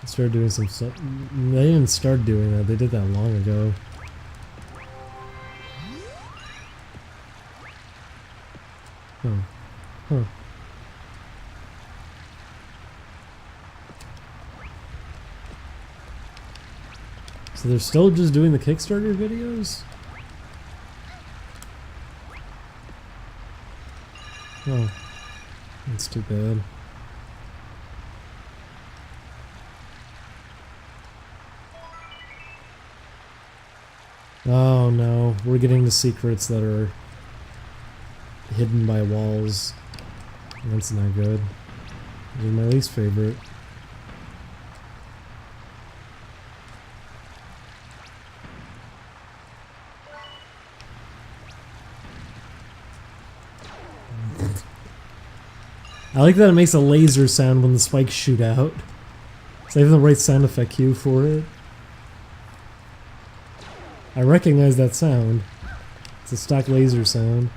Started doing some stuff. They didn't start doing that. They did that long ago. Huh. Huh. So they're still just doing the Kickstarter videos? Oh. That's too bad. Oh no, we're getting the secrets that are hidden by walls. That's not good. Those are my least favorite. I like that it makes a laser sound when the spikes shoot out. So I have the right sound effect cue for it. I recognize that sound. It's a stock laser sound.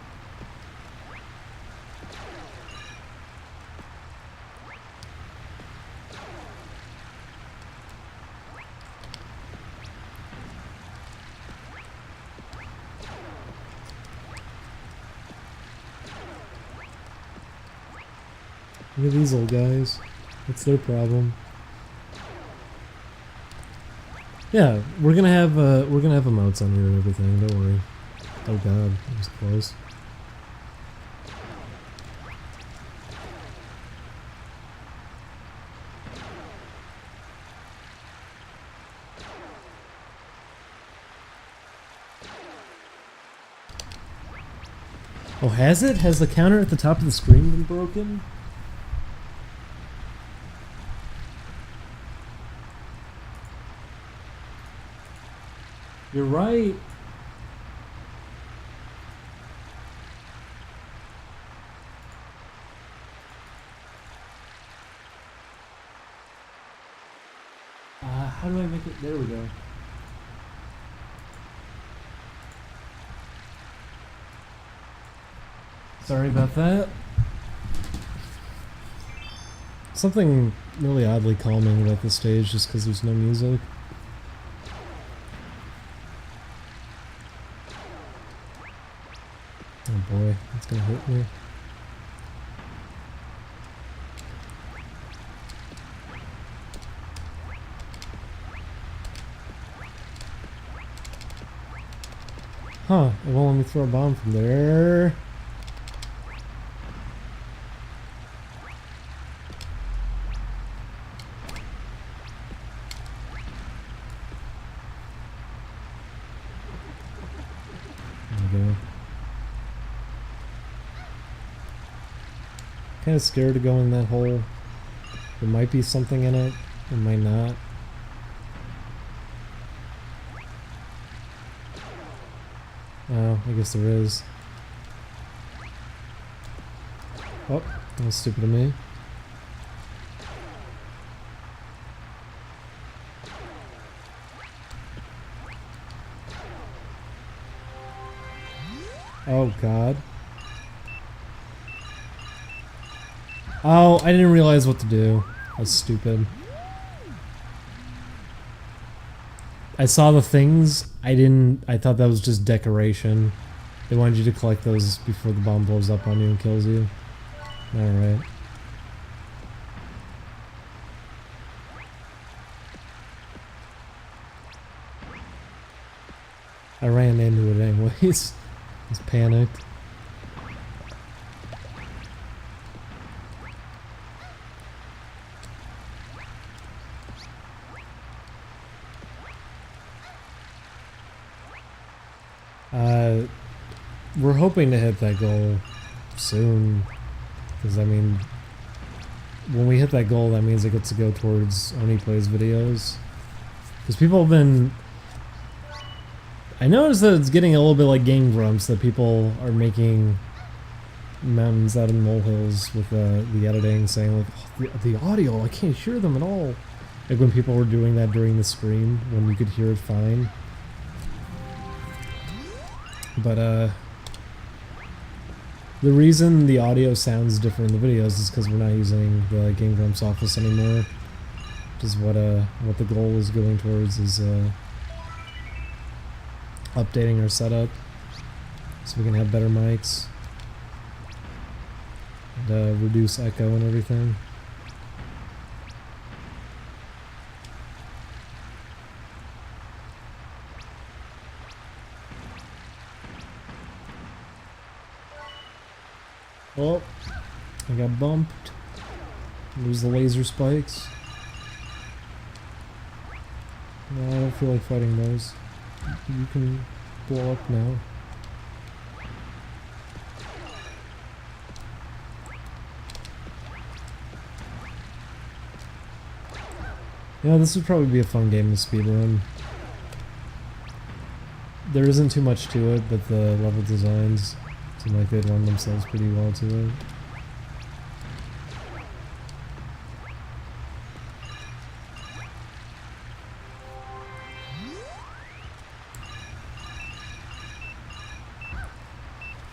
Look at these old guys. What's their problem? Yeah, we're gonna have emotes on here and everything. Don't worry. Oh god, that was close. Oh, has it? Has the counter at the top of the screen been broken? You're right. How do I make it? There we go. Sorry about that. Something really oddly calming about this stage just because there's no music. Oh boy, that's gonna hurt me. Huh, it won't let me throw a bomb from there. Kind of scared to go in that hole. There might be something in it, there might not. Oh, I guess there is. Oh, that was stupid of me. Oh god. Oh, I didn't realize what to do. That's stupid. I saw the things, I thought that was just decoration. They wanted you to collect those before the bomb blows up on you and kills you. Alright. I ran into it anyways. I was panicked. We're hoping to hit that goal soon, because I mean, when we hit that goal, that means it gets to go towards Oni Plays videos. Because people have been... I noticed that it's getting a little bit like Game Grumps, that people are making mountains out of molehills with the editing, saying like, oh, the audio, I can't hear them at all. Like when people were doing that during the stream, when you could hear it fine. But the reason the audio sounds different in the videos is because we're not using the Game Grumps office anymore. is what the goal is going towards, is updating our setup so we can have better mics and reduce echo and everything. Oh, I got bumped. Lose the laser spikes. No, I don't feel like fighting those. You can blow up now. Yeah, this would probably be a fun game to speedrun. There isn't too much to it, but the level designs seem like they'd lend themselves pretty well to it.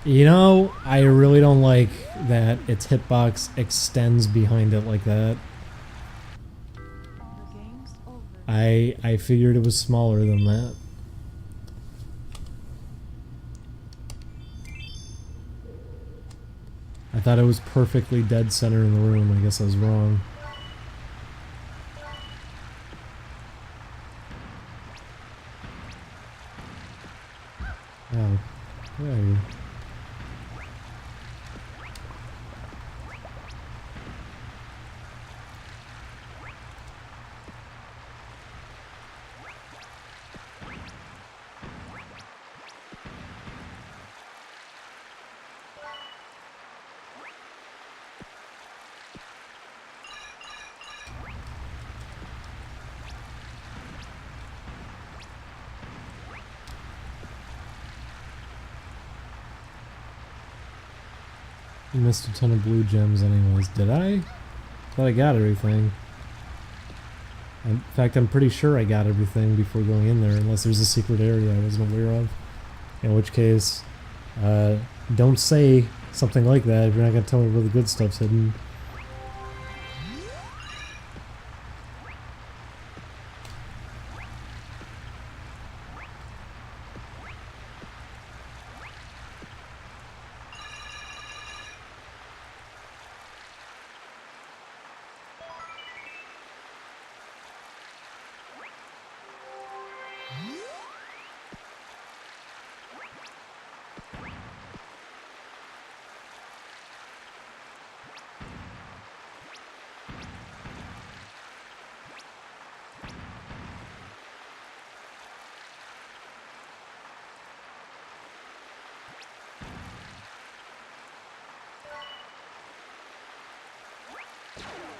You know, I really don't like that its hitbox extends behind it like that. I figured it was smaller than that. I thought it was perfectly dead center in the room. I guess I was wrong. Oh, where are you? I missed a ton of blue gems anyways. Did I? Thought I got everything. In fact, I'm pretty sure I got everything before going in there, unless there's a secret area I wasn't aware of. In which case, don't say something like that if you're not going to tell me where the good stuff's hidden.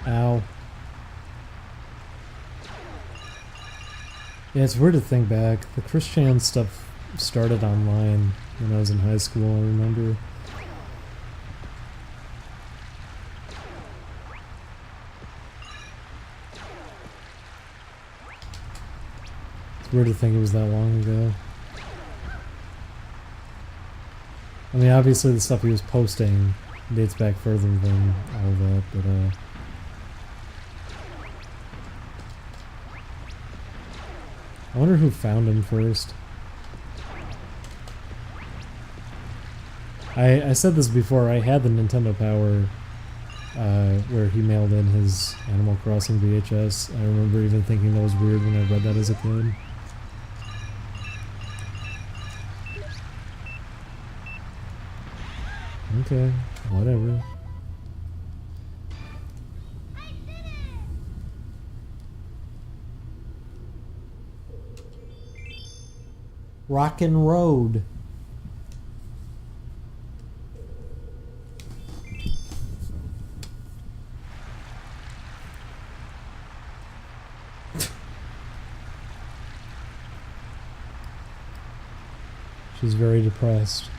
Ow. Yeah, it's weird to think back. The Christian stuff started online when I was in high school, I remember. It's weird to think it was that long ago. I mean, obviously the stuff he was posting dates back further than all of that, but I wonder who found him first. I said this before, I had the Nintendo Power where he mailed in his Animal Crossing VHS. I remember even thinking that was weird when I read that as a kid. Okay, whatever. Rockin' Road. She's very depressed.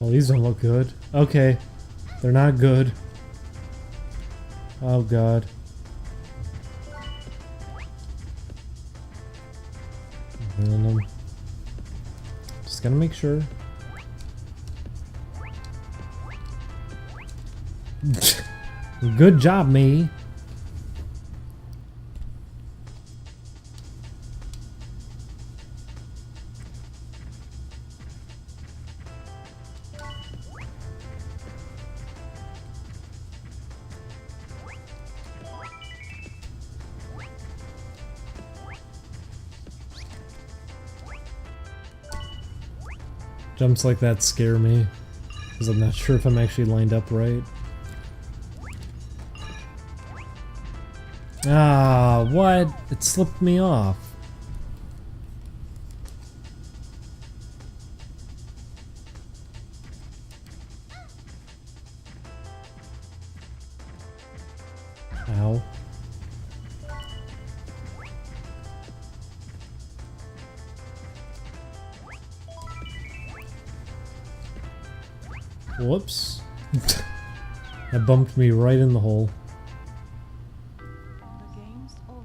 Oh, these don't look good. Okay. They're not good. Oh god. Just gotta make sure. Good job, me. Jumps like that scare me, because I'm not sure if I'm actually lined up right. Ah, what? It slipped me off. Ow. Whoops. That bumped me right in the hole. The game's over.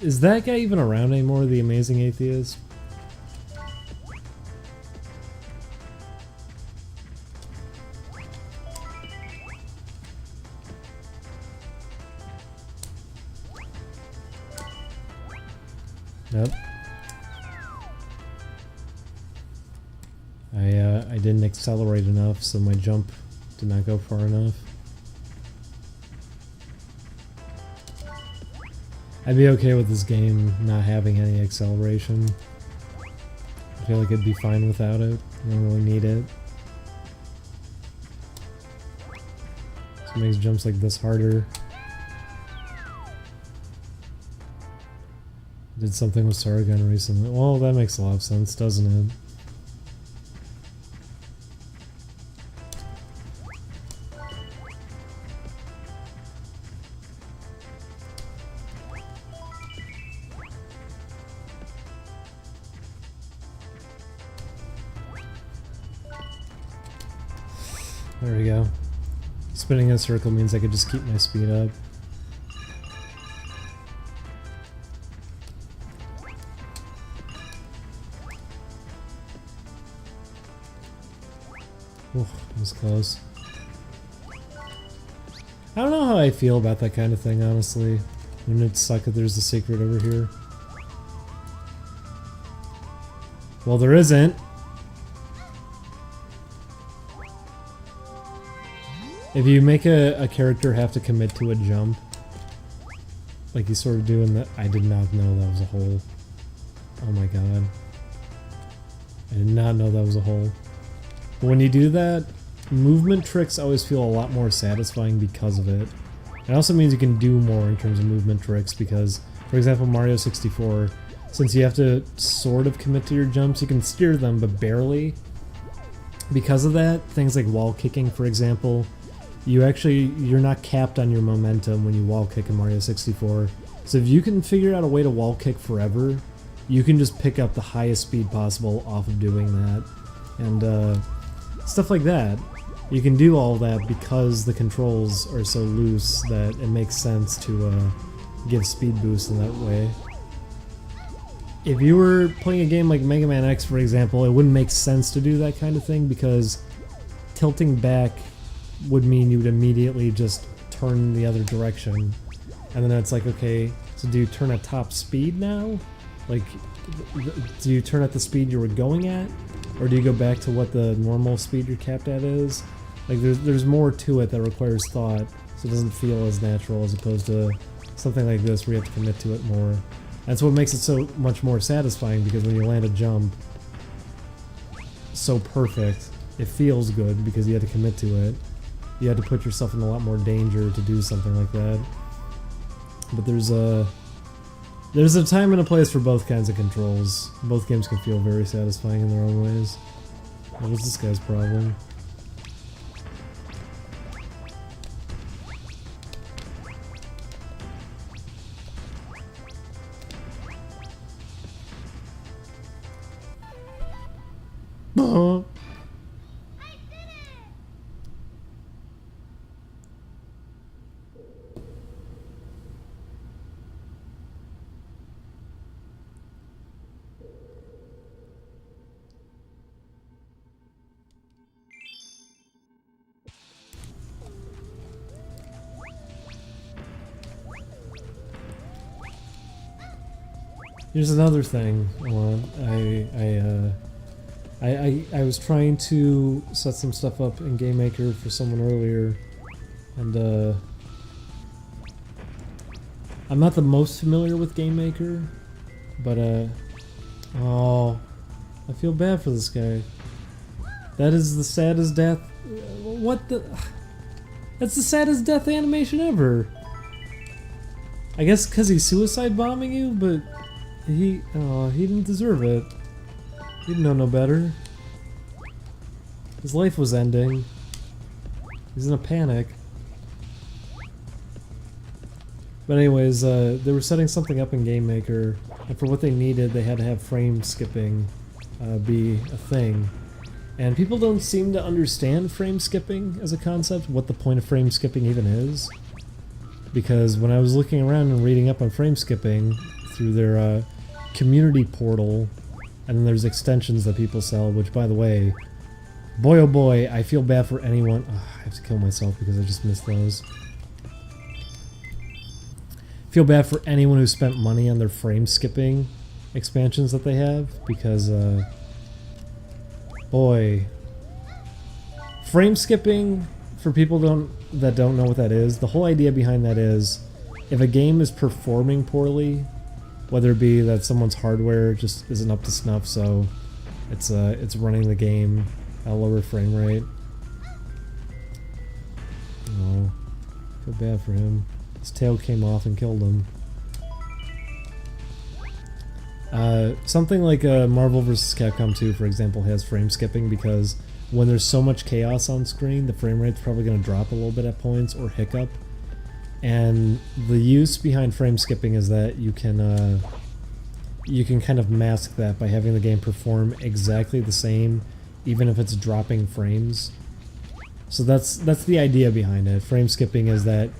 Is that guy even around anymore, the Amazing Atheist? Nope. I didn't accelerate enough, so my jump did not go far enough. I'd be okay with this game not having any acceleration. I feel like it'd be fine without it. You don't really need it. So it makes jumps like this harder. Did something with Sargon recently. Well, that makes a lot of sense, doesn't it? There we go. Spinning in a circle means I could just keep my speed up. Oof, that was close. I don't know how I feel about that kind of thing, honestly. Wouldn't it suck if there's a secret over here? Well, there isn't. If you make a character have to commit to a jump, like you sort of do in that, I did not know that was a hole. Oh my god. I did not know that was a hole. But when you do that, movement tricks always feel a lot more satisfying because of it. It also means you can do more in terms of movement tricks because, for example, Mario 64, since you have to sort of commit to your jumps, you can steer them, but barely. Because of that, things like wall kicking, for example, you're not capped on your momentum when you wall kick in Mario 64. So if you can figure out a way to wall kick forever, you can just pick up the highest speed possible off of doing that. And stuff like that. You can do all that because the controls are so loose that it makes sense to give speed boosts in that way. If you were playing a game like Mega Man X, for example, it wouldn't make sense to do that kind of thing because tilting back would mean you would immediately just turn the other direction. And then it's like, okay, so do you turn at top speed now? Like, do you turn at the speed you were going at? Or do you go back to what the normal speed you're capped at is? Like, there's more to it that requires thought, so it doesn't feel as natural as opposed to something like this where you have to commit to it more. That's what makes it so much more satisfying, because when you land a jump so perfect, it feels good because you had to commit to it. You had to put yourself in a lot more danger to do something like that. But there's a time and a place for both kinds of controls. Both games can feel very satisfying in their own ways. What was this guy's problem? Here's another thing I want. I was trying to set some stuff up in GameMaker for someone earlier, and I'm not the most familiar with GameMaker, but oh, I feel bad for this guy. That is the saddest death. What the? That's the saddest death animation ever. I guess because he's suicide bombing you, but he didn't deserve it. He didn't know no better. His life was ending. He's in a panic. But anyways, they were setting something up in GameMaker, and for what they needed, they had to have frame skipping be a thing. And people don't seem to understand frame skipping as a concept, what the point of frame skipping even is. Because when I was looking around and reading up on frame skipping through their community portal, and then there's extensions that people sell, which, by the way, boy oh boy, I feel bad for anyone. Oh, I have to kill myself because I just missed those. Feel bad for anyone who spent money on their frame skipping expansions that they have, because boy, frame skipping, for people that don't know what that is, the whole idea behind that is if a game is performing poorly, whether it be that someone's hardware just isn't up to snuff, so it's running the game at a lower frame rate. Oh, feel bad for him. His tail came off and killed him. Something like Marvel vs. Capcom 2, for example, has frame skipping because when there's so much chaos on screen, the frame rate's probably going to drop a little bit at points or hiccup. And the use behind frame skipping is that you can kind of mask that by having the game perform exactly the same, even if it's dropping frames. So that's the idea behind it. Frame skipping is that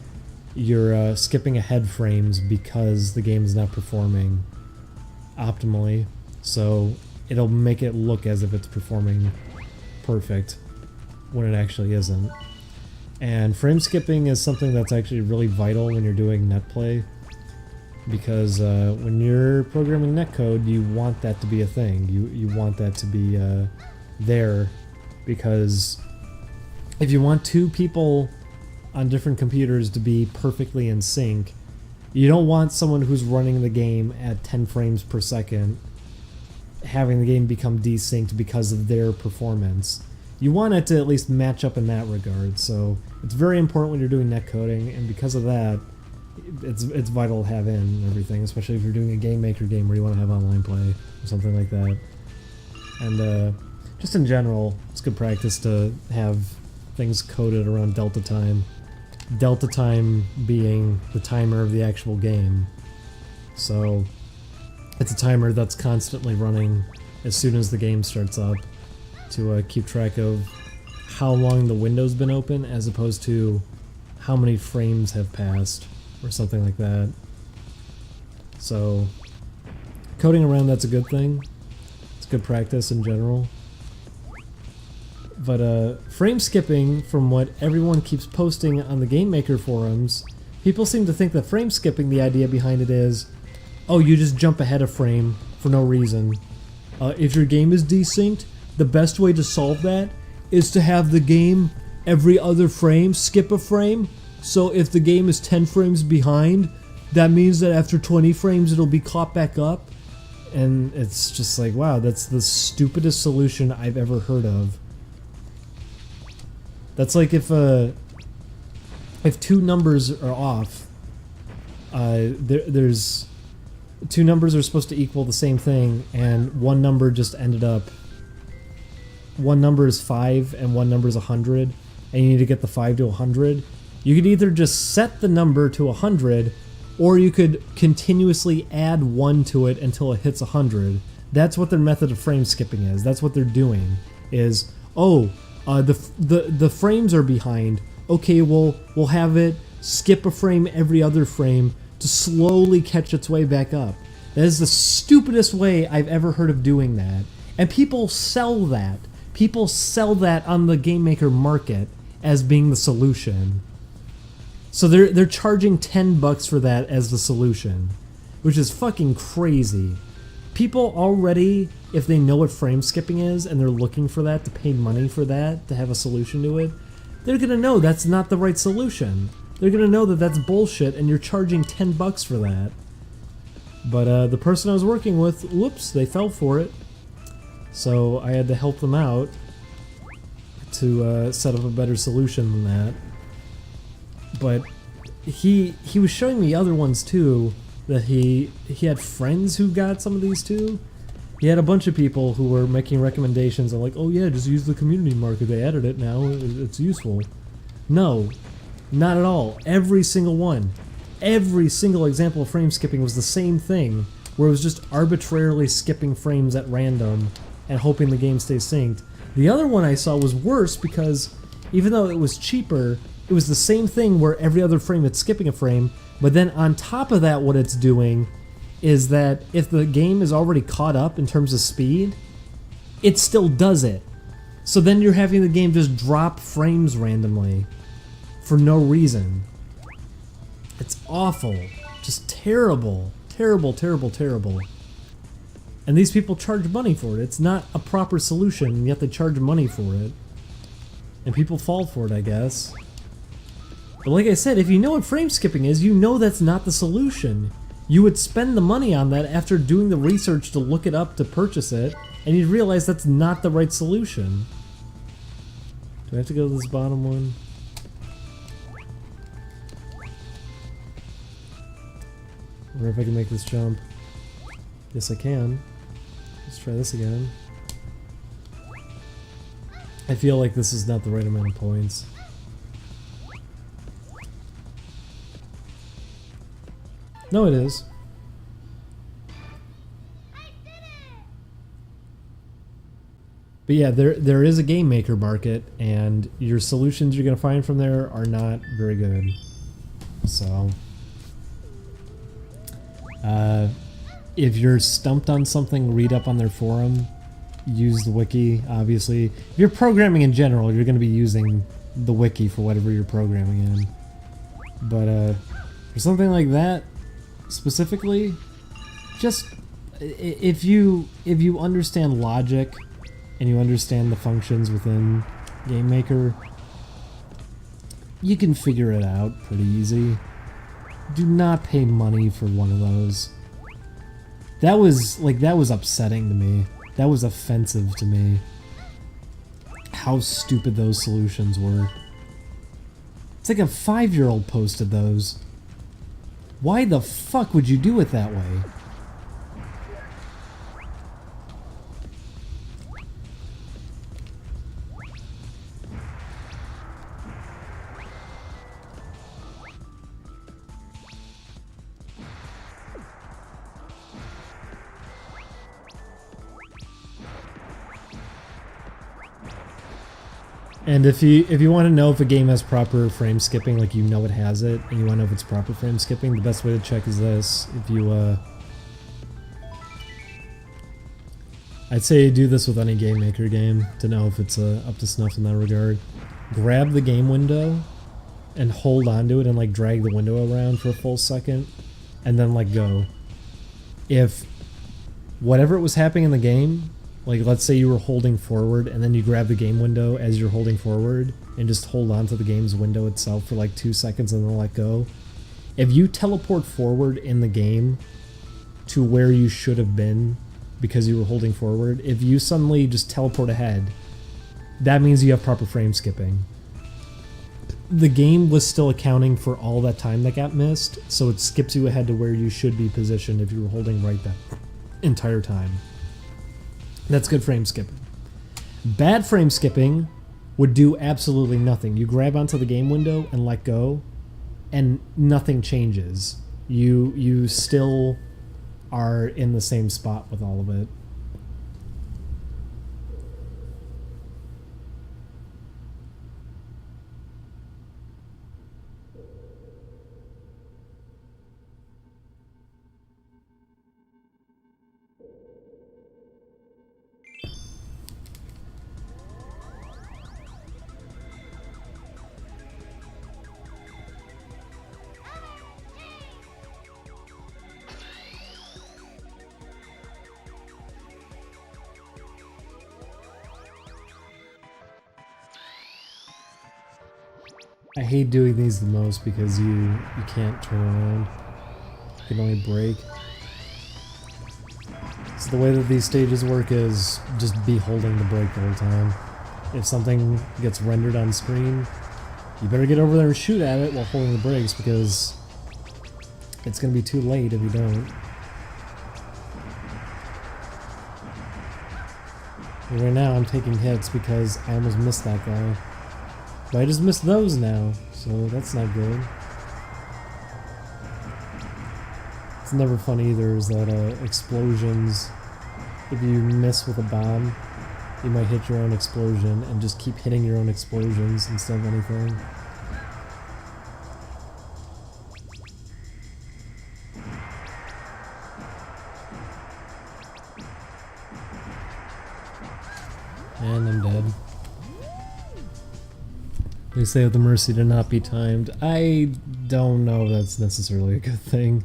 you're skipping ahead frames because the game is not performing optimally. So it'll make it look as if it's performing perfect when it actually isn't. And frame skipping is something that's actually really vital when you're doing netplay, because when you're programming netcode, you want that to be a thing. You want that to be there, because if you want two people on different computers to be perfectly in sync, you don't want someone who's running the game at 10 frames per second having the game become desynced because of their performance. You want it to at least match up in that regard, so it's very important when you're doing netcoding, and because of that, it's vital to have in everything, especially if you're doing a GameMaker game where you want to have online play or something like that. And just in general, it's good practice to have things coded around delta time. Delta time being the timer of the actual game. So it's a timer that's constantly running as soon as the game starts up, to keep track of how long the window's been open as opposed to how many frames have passed or something like that. So coding around that's a good thing. It's good practice in general. But frame skipping, from what everyone keeps posting on the GameMaker forums, people seem to think that frame skipping, the idea behind it is, oh, you just jump ahead a frame for no reason. If your game is desynced, the best way to solve that is to have the game every other frame skip a frame. So if the game is 10 frames behind, that means that after 20 frames it'll be caught back up. And it's just like, wow, that's the stupidest solution I've ever heard of. That's like if two numbers are off, there's two numbers are supposed to equal the same thing, and one number just ended up, one number is 5 and one number is 100, and you need to get the 5 to 100. You could either just set the number to 100, or you could continuously add 1 to it until it hits 100. That's what their method of frame skipping is. That's what they're doing. is, oh, the frames are behind. Okay, we'll have it skip a frame every other frame to slowly catch its way back up. That is the stupidest way I've ever heard of doing that. And people sell that. People sell that on the game maker market as being the solution. So they're charging $10 for that as the solution, which is fucking crazy. People already, if they know what frame skipping is and they're looking for that, to pay money for that, to have a solution to it, they're gonna know that's not the right solution. They're gonna know that that's bullshit and you're charging $10 for that. But the person I was working with, whoops, they fell for it. So I had to help them out to set up a better solution than that. But he was showing me other ones too, that he had friends who got some of these too. He had a bunch of people who were making recommendations and like, oh yeah, just use the community market, they added it now, it's useful. No, not at all. Every single one. Every single example of frame skipping was the same thing, where it was just arbitrarily skipping frames at random and hoping the game stays synced. The other one I saw was worse because even though it was cheaper, it was the same thing where every other frame it's skipping a frame, but then on top of that what it's doing is that if the game is already caught up in terms of speed, it still does it. So then you're having the game just drop frames randomly for no reason. It's awful. Just terrible. Terrible, terrible, terrible. And these people charge money for it. It's not a proper solution, and yet they charge money for it. And people fall for it, I guess. But like I said, if you know what frame skipping is, you know that's not the solution. You would spend the money on that after doing the research to look it up to purchase it, and you'd realize that's not the right solution. Do I have to go to this bottom one? I wonder if I can make this jump. Yes, I can. Let's try this again. I feel like this is not the right amount of points. No, it is. But yeah, there is a game maker market, and your solutions you're going to find from there are not very good. So, if you're stumped on something, read up on their forum. Use the wiki, obviously. If you're programming in general, you're going to be using the wiki for whatever you're programming in. But for something like that, specifically, just if you understand logic and you understand the functions within GameMaker, you can figure it out pretty easy. Do not pay money for one of those. That was upsetting to me. That was offensive to me. How stupid those solutions were. It's like a 5-year-old posted those. Why the fuck would you do it that way? And if you want to know if a game has proper frame skipping, like you know it has it, and you want to know if it's proper frame skipping, the best way to check is this. If you, I'd say do this with any Game Maker game to know if it's up to snuff in that regard. Grab the game window and hold onto it and like drag the window around for a full second, and then let go. If whatever was happening in the game, like let's say you were holding forward and then you grab the game window as you're holding forward and just hold on to the game's window itself for like 2 seconds and then let go. If you teleport forward in the game to where you should have been because you were holding forward, if you suddenly just teleport ahead, that means you have proper frame skipping. The game was still accounting for all that time that got missed, so it skips you ahead to where you should be positioned if you were holding right that entire time. That's good frame skipping. Bad frame skipping would do absolutely nothing. You grab onto the game window and let go, and nothing changes. You still are in the same spot with all of it. I hate doing these the most because you can't turn around. You can only brake. So the way that these stages work is just be holding the brake the whole time. If something gets rendered on screen, you better get over there and shoot at it while holding the brakes because it's gonna be too late if you don't. And right now I'm taking hits because I almost missed that guy. But I just missed those now, so that's not good. It's never fun either is that explosions, if you miss with a bomb, you might hit your own explosion and just keep hitting your own explosions instead of anything. And I'm dead. They say with the mercy to not be timed. I don't know if that's necessarily a good thing.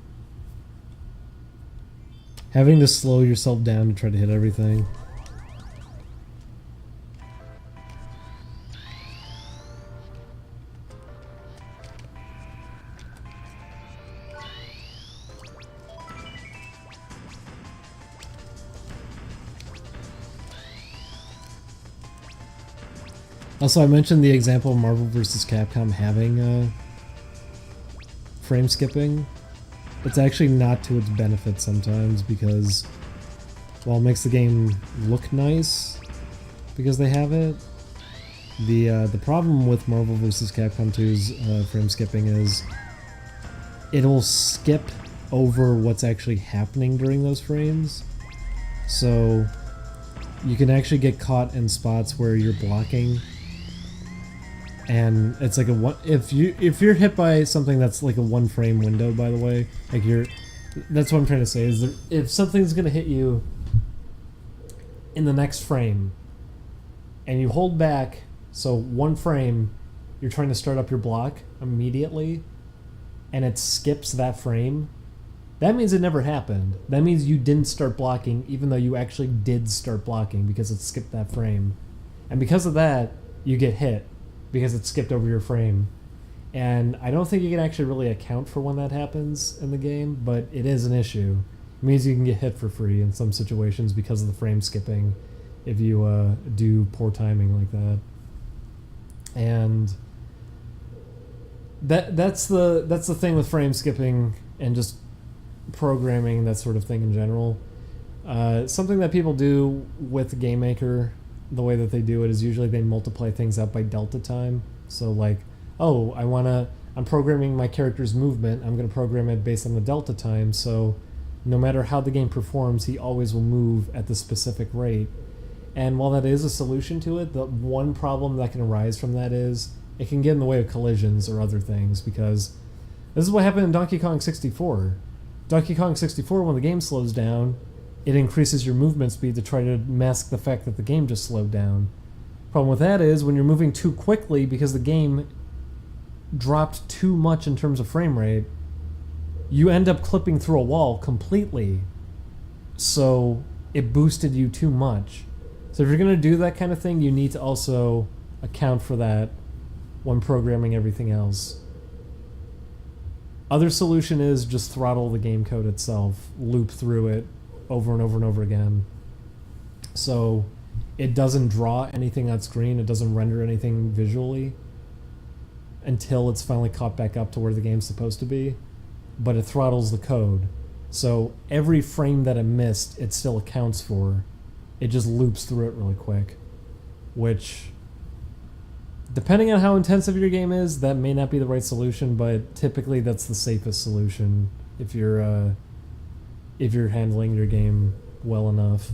Having to slow yourself down to try to hit everything. Also, I mentioned the example of Marvel vs. Capcom having frame skipping. It's actually not to its benefit sometimes because while it makes the game look nice because they have it, the problem with Marvel vs. Capcom 2's frame skipping is it'll skip over what's actually happening during those frames. So you can actually get caught in spots where you're blocking. And it's like a one. If you're hit by something that's like a 1 frame window, by the way, like that's what I'm trying to say is that if something's gonna hit you in the next frame, and you hold back, so 1 frame, you're trying to start up your block immediately, and it skips that frame. That means it never happened. That means you didn't start blocking, even though you actually did start blocking because it skipped that frame, and because of that, you get hit. Because it skipped over your frame. And I don't think you can actually really account for when that happens in the game, but it is an issue. It means you can get hit for free in some situations because of the frame skipping if you do poor timing like that. And that's the thing with frame skipping and just programming, that sort of thing in general. Something that people do with GameMaker, the way that they do it is usually they multiply things out by delta time. So like, oh, I'm programming my character's movement, I'm going to program it based on the delta time, so no matter how the game performs, he always will move at the specific rate. And while that is a solution to it, the one problem that can arise from that is it can get in the way of collisions or other things, because this is what happened in Donkey Kong 64. Donkey Kong 64, when the game slows down, it increases your movement speed to try to mask the fact that the game just slowed down. Problem with that is when you're moving too quickly because the game dropped too much in terms of frame rate, you end up clipping through a wall completely. So it boosted you too much. So if you're going to do that kind of thing, you need to also account for that when programming everything else. Other solution is just throttle the game code itself, loop through it over and over and over again. So it doesn't draw anything on screen, it doesn't render anything visually until it's finally caught back up to where the game's supposed to be, but it throttles the code. So every frame that it missed, it still accounts for. It just loops through it really quick, which, depending on how intensive your game is, that may not be the right solution, but typically that's the safest solution if you're handling your game well enough.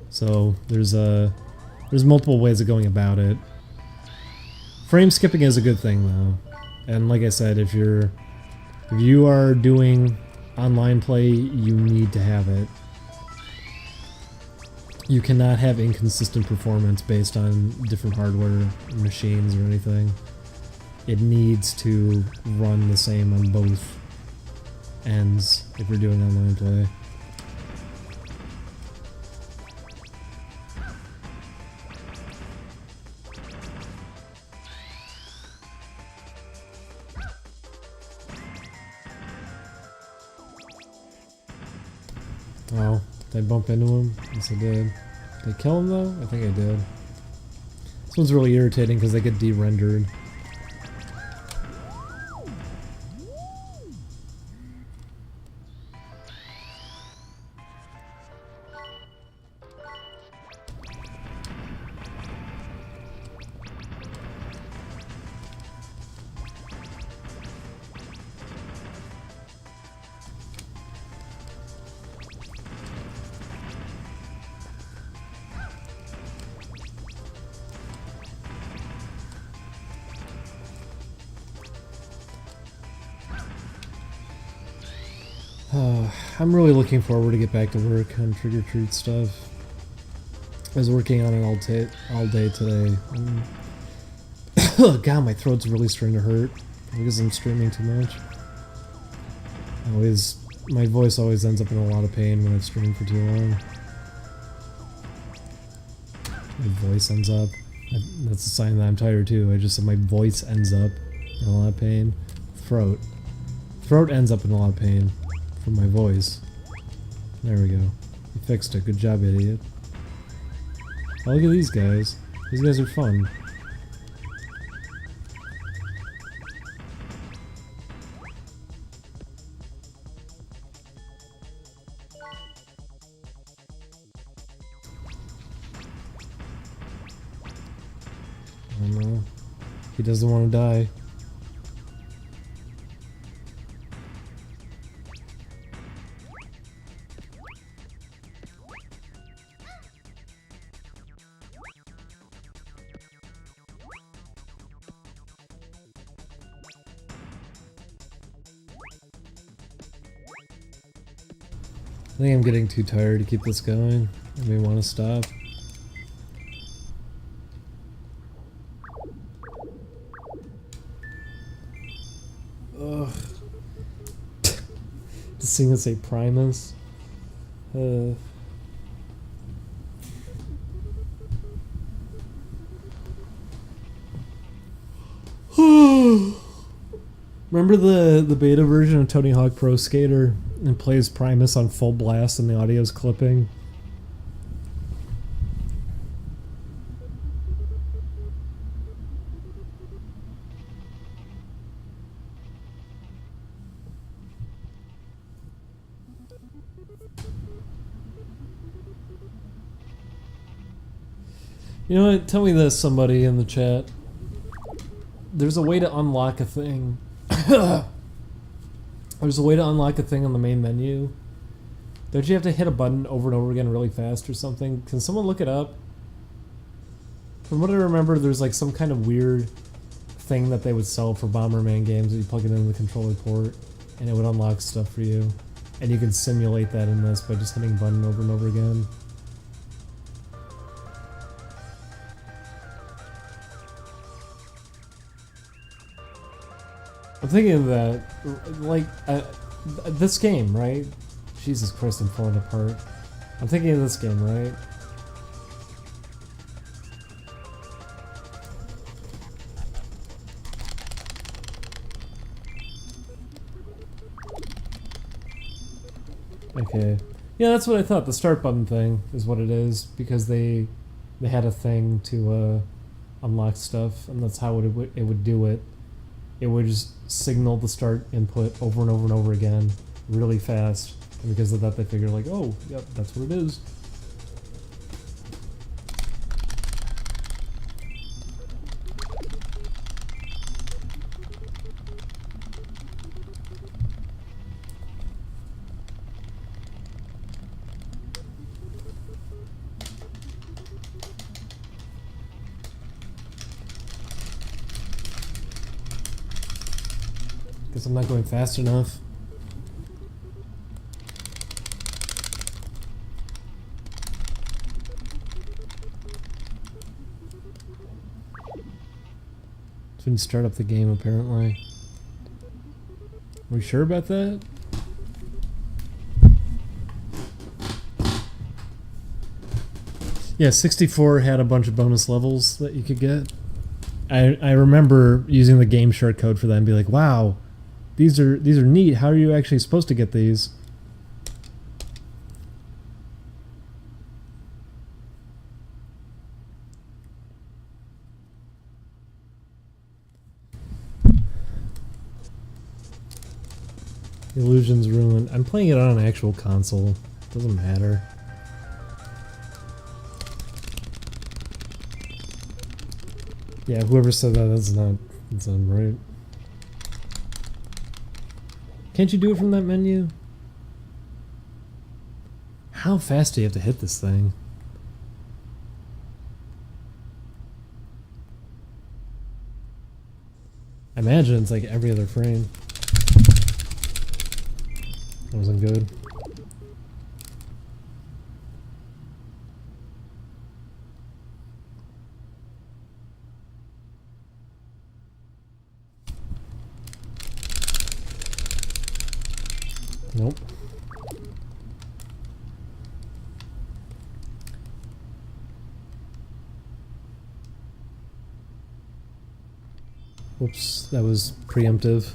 So there's multiple ways of going about it. Frame skipping is a good thing though, and like I said, if you are doing online play, you need to have it. You cannot have inconsistent performance based on different hardware, machines, or anything. It needs to run the same on both ends if you're doing online play. Oh, did I bump into him? Yes, I did. Did I kill him though? I think I did. This one's really irritating because they get de-rendered. I'm really looking forward to get back to work on Trick or Treat stuff. I was working on it all day today. God, my throat's really starting to hurt because I'm streaming too much. My voice always ends up in a lot of pain when I'm streaming for too long. My voice ends up. That's a sign that I'm tired too. I just said my voice ends up in a lot of pain. Throat ends up in a lot of pain. From my voice. There we go. You fixed it. Good job, idiot. Oh, look at these guys. These guys are fun. I don't know. He doesn't want to die. I think I'm getting too tired to keep this going. I may want to stop. Ugh. Just seeing it say Primus. Remember the beta version of Tony Hawk Pro Skater and plays Primus on full blast and the audio's clipping? You know what? Tell me this, somebody in the chat. There's a way to unlock a thing. There's a way to unlock a thing on the main menu. Don't you have to hit a button over and over again really fast or something? Can someone look it up? From what I remember, there's like some kind of weird thing that they would sell for Bomberman games that you plug it into the controller port and it would unlock stuff for you. And you can simulate that in this by just hitting a button over and over again. I'm thinking of that, like, this game, right? Jesus Christ, I'm falling apart. I'm thinking of this game, right? Okay. Yeah, that's what I thought. The start button thing is what it is, because they had a thing to unlock stuff, and that's how it would do it. It would just signal the start input over and over and over again, really fast. And because of that, they figured like, oh, yep, that's what it is. Guess I'm not going fast enough. Didn't start up the game apparently. Are we sure about that? Yeah, 64 had a bunch of bonus levels that you could get. I remember using the game short code for that and be like, wow, these are neat. How are you actually supposed to get these? Illusion's ruined. I'm playing it on an actual console. Doesn't matter. Yeah, whoever said that, that's not right. Can't you do it from that menu? How fast do you have to hit this thing? I imagine it's like every other frame. That wasn't good. Nope. Whoops, that was preemptive.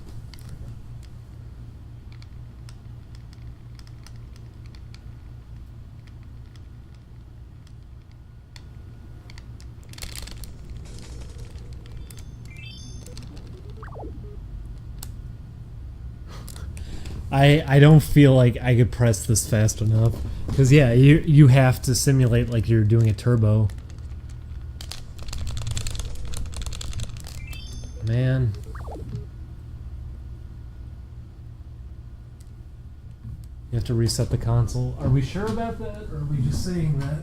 I don't feel like I could press this fast enough. Because yeah, you have to simulate like you're doing a turbo. Man. You have to reset the console. Are we sure about that, or are we just saying that?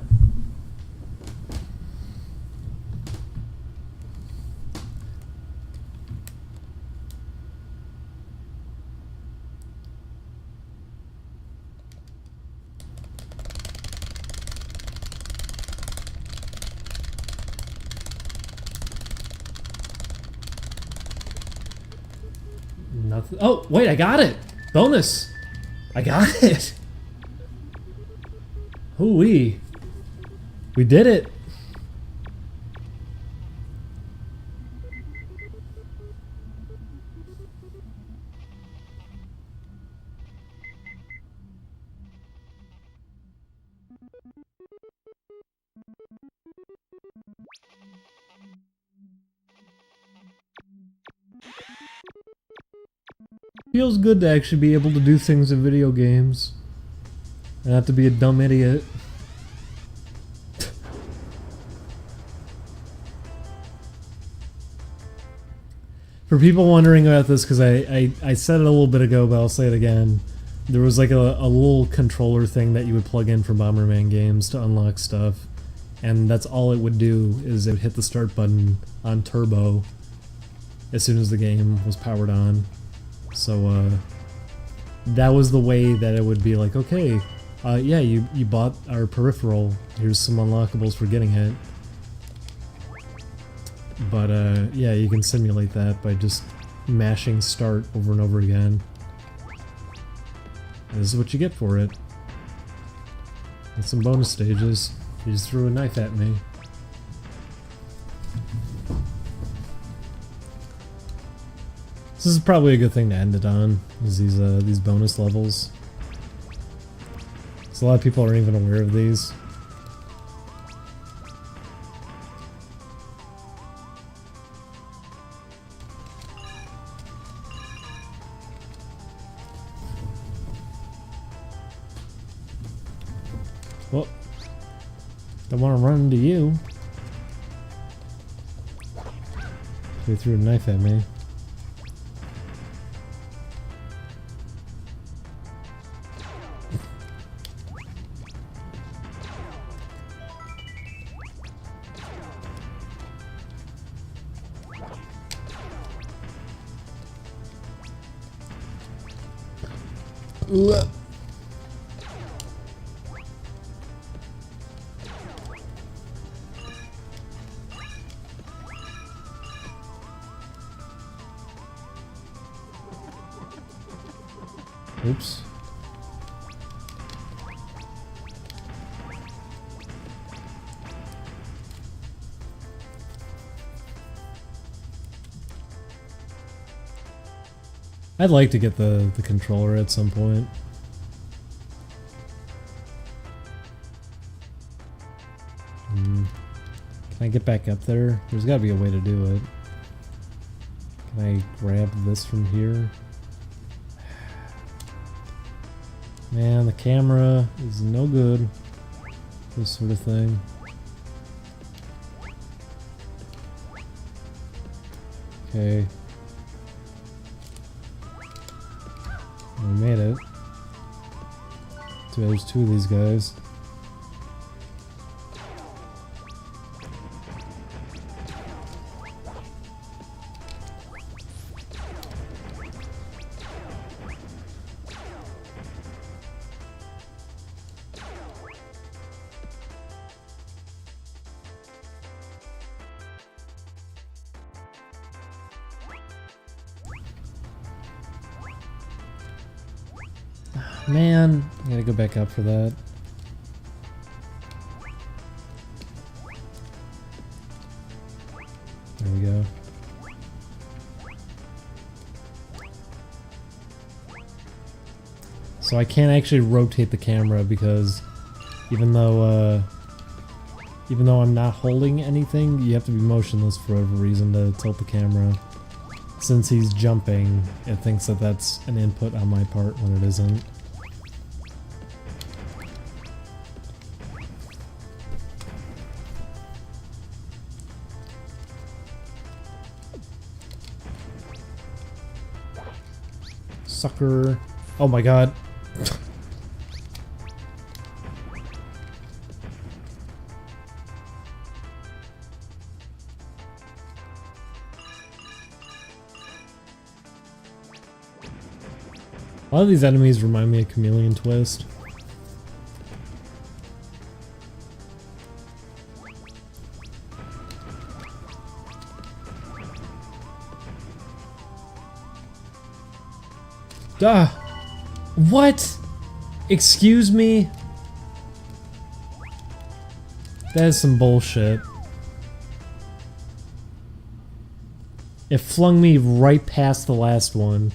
Nothing. Oh, wait, I got it! Bonus! I got it! Hoo-wee. We did it! Feels good to actually be able to do things in video games. And not to be a dumb idiot. For people wondering about this, because I said it a little bit ago, but I'll say it again. There was like a little controller thing that you would plug in for Bomberman games to unlock stuff. And that's all it would do, is it would hit the start button on turbo as soon as the game was powered on. So that was the way that it would be like, okay, yeah, you bought our peripheral, here's some unlockables for getting it. But yeah, you can simulate that by just mashing start over and over again. And this is what you get for it. And some bonus stages. You just threw a knife at me. This is probably a good thing to end it on, is these bonus levels. So a lot of people aren't even aware of these. Well, don't want to run into you. They threw a knife at me. Oops. I'd like to get the controller at some point. Can I get back up there? There's gotta be a way to do it. Can I grab this from here? Man, the camera is no good. This sort of thing. Okay. We made it. So there's two of these guys. Man, I gotta go back up for that. There we go. So I can't actually rotate the camera because even though I'm not holding anything, you have to be motionless for whatever reason to tilt the camera. Since he's jumping, it thinks that that's an input on my part when it isn't. Sucker. Oh my god. A lot of these enemies remind me of Chameleon Twist. Duh! What? Excuse me? That is some bullshit. It flung me right past the last one.